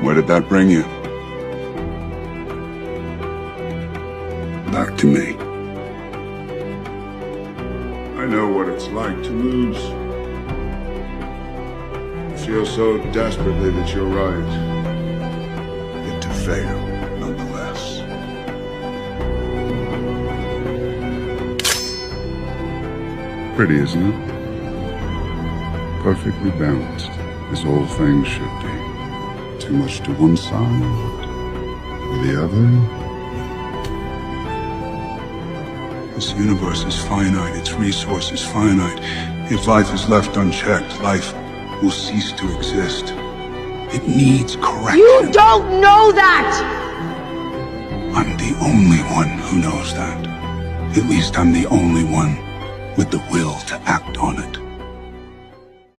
Where did that bring you? Back to me. I know what it's like to lose. You feel so desperately that you're right. Yet to fail, nonetheless. Pretty, isn't it? Perfectly balanced, as all things should be. Too much to one side, or the other. This universe is finite, its resources finite. If life is left unchecked, life will cease to exist. It needs correction. You don't know that! I'm the only one who knows that. At least I'm the only one with the will to act on it.